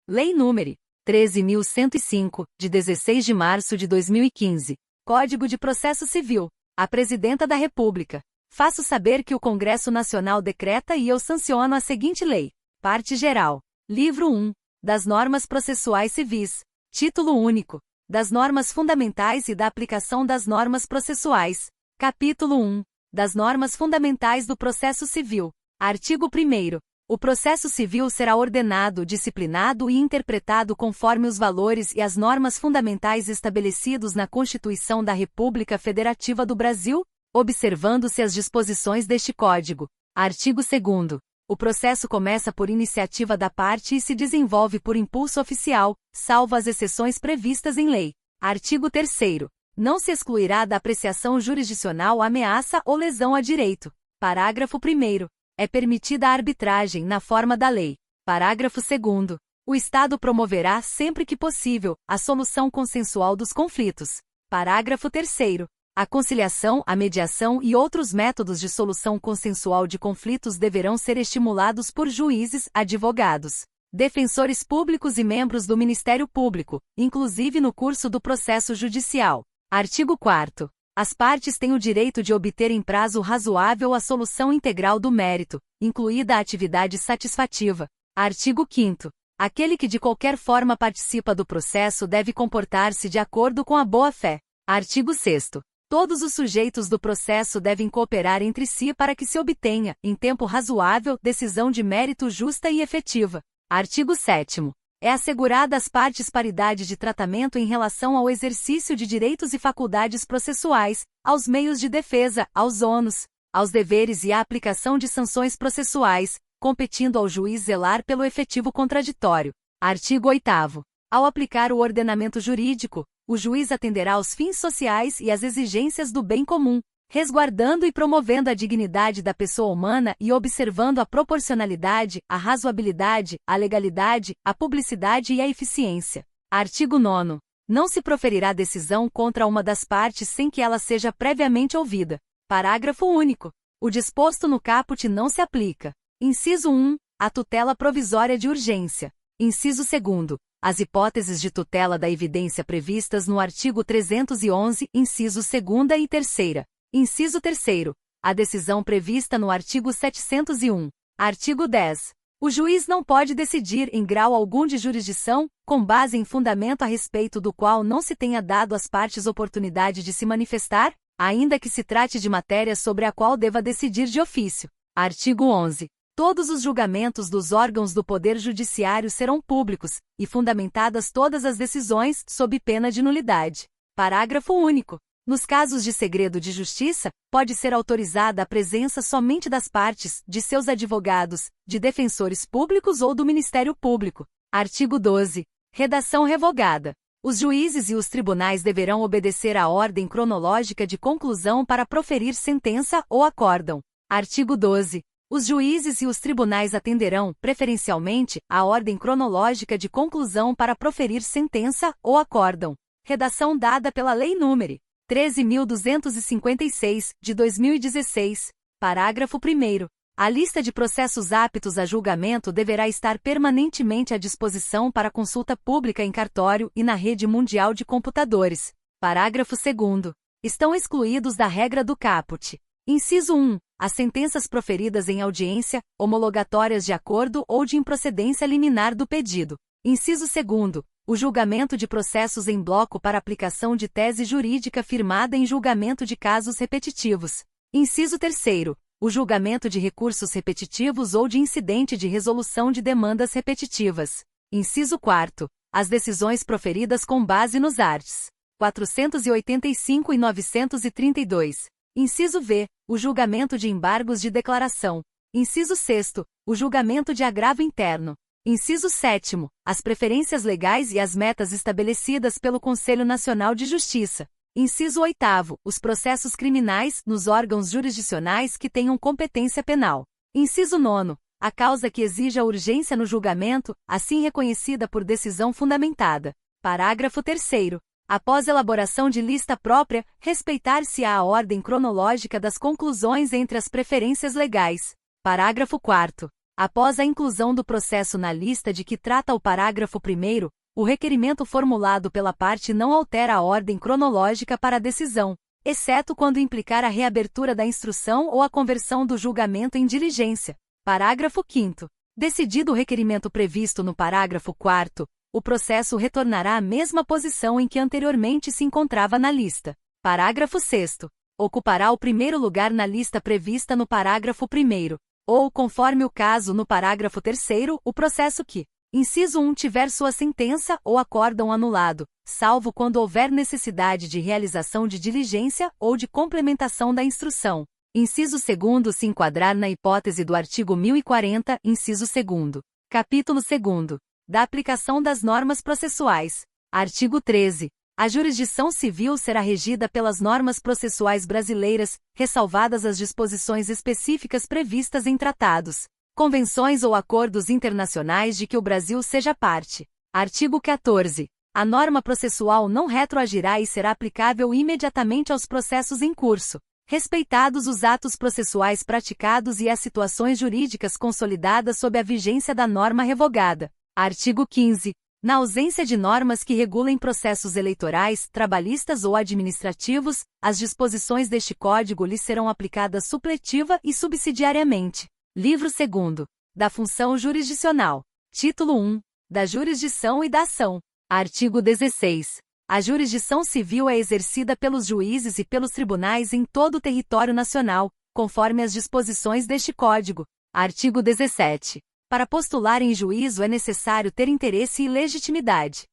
Lei nº 13.105, de 16 de março de 2015. Código de Processo Civil. A Presidenta da República. Faço saber que o Congresso Nacional decreta e eu sanciono a seguinte lei. Parte geral. Livro 1. Das Normas Processuais Civis. Título único. Das Normas Fundamentais e da Aplicação das Normas Processuais. Capítulo 1. Das Normas Fundamentais do Processo Civil. Artigo 1º. O processo civil será ordenado, disciplinado e interpretado conforme os valores e as normas fundamentais estabelecidos na Constituição da República Federativa do Brasil, observando-se as disposições deste Código. Artigo 2º. O processo começa por iniciativa da parte e se desenvolve por impulso oficial, salvo as exceções previstas em lei. Artigo 3º. Não se excluirá da apreciação jurisdicional ameaça ou lesão a direito. Parágrafo 1º. É permitida a arbitragem na forma da lei. Parágrafo 2º. O Estado promoverá, sempre que possível, a solução consensual dos conflitos. Parágrafo 3º. A conciliação, a mediação e outros métodos de solução consensual de conflitos deverão ser estimulados por juízes, advogados, defensores públicos e membros do Ministério Público, inclusive no curso do processo judicial. Artigo 4º. As partes têm o direito de obter em prazo razoável a solução integral do mérito, incluída a atividade satisfativa. Artigo 5º. Aquele que de qualquer forma participa do processo deve comportar-se de acordo com a boa-fé. Artigo 6º. Todos os sujeitos do processo devem cooperar entre si para que se obtenha, em tempo razoável, decisão de mérito justa e efetiva. Artigo 7º. É assegurada às partes paridade de tratamento em relação ao exercício de direitos e faculdades processuais, aos meios de defesa, aos ônus, aos deveres e à aplicação de sanções processuais, competindo ao juiz zelar pelo efetivo contraditório. Artigo 8º. Ao aplicar o ordenamento jurídico, o juiz atenderá aos fins sociais e às exigências do bem comum, resguardando e promovendo a dignidade da pessoa humana e observando a proporcionalidade, a razoabilidade, a legalidade, a publicidade e a eficiência. Artigo 9º. Não se proferirá decisão contra uma das partes sem que ela seja previamente ouvida. Parágrafo único. O disposto no caput não se aplica. Inciso 1. A tutela provisória de urgência. Inciso 2º. As hipóteses de tutela da evidência previstas no artigo 311, incisos 2ª e 3ª. Inciso 3º. A decisão prevista no artigo 701. Artigo 10. O juiz não pode decidir em grau algum de jurisdição, com base em fundamento a respeito do qual não se tenha dado às partes oportunidade de se manifestar, ainda que se trate de matéria sobre a qual deva decidir de ofício. Artigo 11. Todos os julgamentos dos órgãos do Poder Judiciário serão públicos, e fundamentadas todas as decisões, sob pena de nulidade. Parágrafo único. Nos casos de segredo de justiça, pode ser autorizada a presença somente das partes, de seus advogados, de defensores públicos ou do Ministério Público. Artigo 12. Redação revogada. Os juízes e os tribunais deverão obedecer à ordem cronológica de conclusão para proferir sentença ou acórdão. Artigo 12. Os juízes e os tribunais atenderão, preferencialmente, à ordem cronológica de conclusão para proferir sentença ou acórdão. Redação dada pela Lei nº 13.256, de 2016. Parágrafo 1º. A lista de processos aptos a julgamento deverá estar permanentemente à disposição para consulta pública em cartório e na rede mundial de computadores. Parágrafo 2º. Estão excluídos da regra do caput. Inciso 1. As sentenças proferidas em audiência, homologatórias de acordo ou de improcedência liminar do pedido. Inciso 2º. O julgamento de processos em bloco para aplicação de tese jurídica firmada em julgamento de casos repetitivos. Inciso 3º. O julgamento de recursos repetitivos ou de incidente de resolução de demandas repetitivas. Inciso 4º. As decisões proferidas com base nos arts. 485 e 932. Inciso V. O julgamento de embargos de declaração. Inciso 6º. O julgamento de agravo interno. Inciso 7º. As preferências legais e as metas estabelecidas pelo Conselho Nacional de Justiça. Inciso 8º. Os processos criminais, nos órgãos jurisdicionais que tenham competência penal. Inciso 9º. A causa que exija urgência no julgamento, assim reconhecida por decisão fundamentada. Parágrafo 3º. Após elaboração de lista própria, respeitar-se-á a ordem cronológica das conclusões entre as preferências legais. Parágrafo 4º. Após a inclusão do processo na lista de que trata o parágrafo 1º, o requerimento formulado pela parte não altera a ordem cronológica para a decisão, exceto quando implicar a reabertura da instrução ou a conversão do julgamento em diligência. Parágrafo 5º. Decidido o requerimento previsto no parágrafo 4º, o processo retornará à mesma posição em que anteriormente se encontrava na lista. Parágrafo 6º. Ocupará o primeiro lugar na lista prevista no parágrafo 1º, ou, conforme o caso no parágrafo 3º, o processo que, inciso 1, tiver sua sentença ou acórdão anulado, salvo quando houver necessidade de realização de diligência ou de complementação da instrução. Inciso 2º se enquadrar na hipótese do artigo 1040, inciso 2º. Capítulo 2º. Da aplicação das normas processuais. Artigo 13. A jurisdição civil será regida pelas normas processuais brasileiras, ressalvadas as disposições específicas previstas em tratados, convenções ou acordos internacionais de que o Brasil seja parte. Artigo 14. A norma processual não retroagirá e será aplicável imediatamente aos processos em curso, respeitados os atos processuais praticados e as situações jurídicas consolidadas sob a vigência da norma revogada. Artigo 15. Na ausência de normas que regulem processos eleitorais, trabalhistas ou administrativos, as disposições deste Código lhes serão aplicadas supletiva e subsidiariamente. Livro 2º. Da função jurisdicional. Título 1. Da jurisdição e da ação. Artigo 16. A jurisdição civil é exercida pelos juízes e pelos tribunais em todo o território nacional, conforme as disposições deste Código. Artigo 17. Para postular em juízo é necessário ter interesse e legitimidade.